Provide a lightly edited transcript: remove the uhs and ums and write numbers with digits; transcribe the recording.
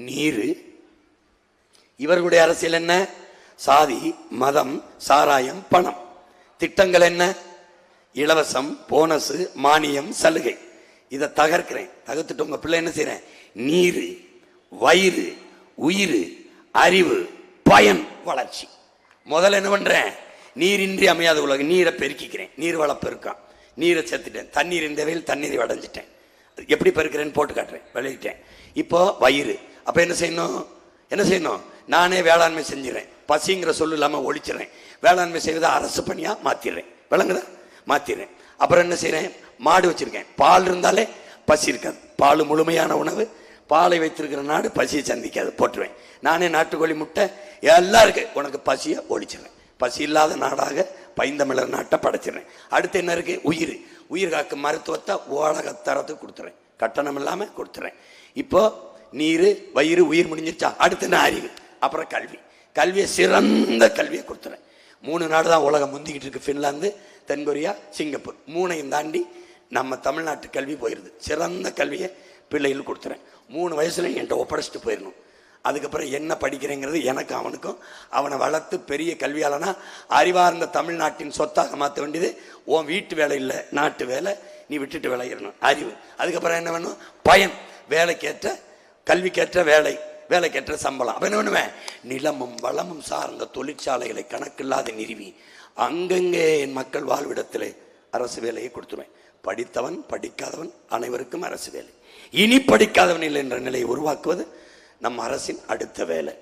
நீர். இவர்களுடைய அரசியல் என்ன? சாதி, மதம், சாராயம், பணம். திட்டங்கள் என்ன? இலவசம், போனஸ், மானியம், சலுகை. இதை தகர்க்கிறேன். தகர்த்துட்டு உங்க பிள்ளை என்ன செய்யறேன்? நீர், வயிறு, உயிர், அறிவு, பயன், வளர்ச்சி. முதல்ல என்ன பண்றேன்? நீரின்றி அமையாத உலகம். நீரை பெருக்கிக்கிறேன். நீர் வள பெருக்கம். நீரை சேர்த்துட்டேன். தண்ணீர் இந்த வெயில் தண்ணீரை அடைஞ்சிட்டேன். எப்படி பெருக்கிறேன்னு போட்டு காட்டுறேன். விளையிட்டேன். இப்போ வயிறு. அப்ப என்ன செய்யணும்? என்ன செய்யணும்? நானே வேளாண்மை செஞ்சிடறேன். பசிங்கிற சொல்லு இல்லாம ஒழிச்சிடறேன். வேளாண்மை செய்வதை அரசு பணியா மாத்திடுறேன். விளங்குதா? மாத்திடுறேன். அப்புறம் என்ன செய்யறேன்? மாடு வச்சிருக்கேன். பால் இருந்தாலே பசி இருக்காது. பால் முழுமையான உணவு. பாலை வைத்திருக்கிற நாடு பசியை சந்திக்காது. போட்டுருவேன். நானே நாட்டுக்கோழி முட்டை எல்லாம் இருக்கு. உனக்கு பசியை ஒழிச்சிடுறேன். பசி இல்லாத நாடாக பைந்தமிழர் நாட்டை படைச்சிடுறேன். அடுத்து என்ன இருக்கு? உயிர். உயிர் காக்கும் மருத்துவத்தை உலக தரத்துக்கு கொடுத்துறேன். கட்டணம் இல்லாம கொடுத்துறேன். இப்போ நீர், வயிறு, உயிர் முடிஞ்சிருச்சா? அடுத்து என்ன? அறிவு. அப்புறம் கல்வி. கல்வியை சிறந்த கல்வியை கொடுத்துறேன். 3 நாடு தான் உலகம் முந்திக்கிட்டு இருக்கு. பின்லாந்து, தென்கொரியா, சிங்கப்பூர். 3ஐயும் தாண்டி நம்ம தமிழ்நாட்டு கல்வி போயிருது. சிறந்த கல்வியை பிள்ளைகள் கொடுத்துறேன். 3 வயசுல என்கிட்ட ஒப்படைச்சிட்டு போயிடணும். அதுக்கப்புறம் என்ன படிக்கிறேங்கிறது எனக்கு அவனுக்கும். அவனை வளர்த்து பெரிய கல்வியாளனா அறிவார்ந்த தமிழ்நாட்டின் சொத்தாக மாற்ற வேண்டியது உன் வீட்டு வேலை இல்லை, நாட்டு வேலை. நீ விட்டுட்டு விளையிடணும். அறிவு. அதுக்கப்புறம் என்ன வேணும்? பயன். வேலைக்கேற்ற, கல்விக்கேற்ற வேலை, வேலைக்கேற்ற சம்பளம். அப்ப என்ன பண்ணுவேன்? நிலமும் வளமும் சார்ந்த தொழிற்சாலைகளை கணக்கில்லாத நிறுவி அங்கங்கே என் மக்கள் வாழ்விடத்திலே அரசு வேலையை கொடுத்துருவேன். படித்தவன் படிக்காதவன் அனைவருக்கும் அரசு வேலை. இனி படிக்காதவன் இல்லை என்ற நிலையை உருவாக்குவது நம் அரசின் அடுத்த வேலை.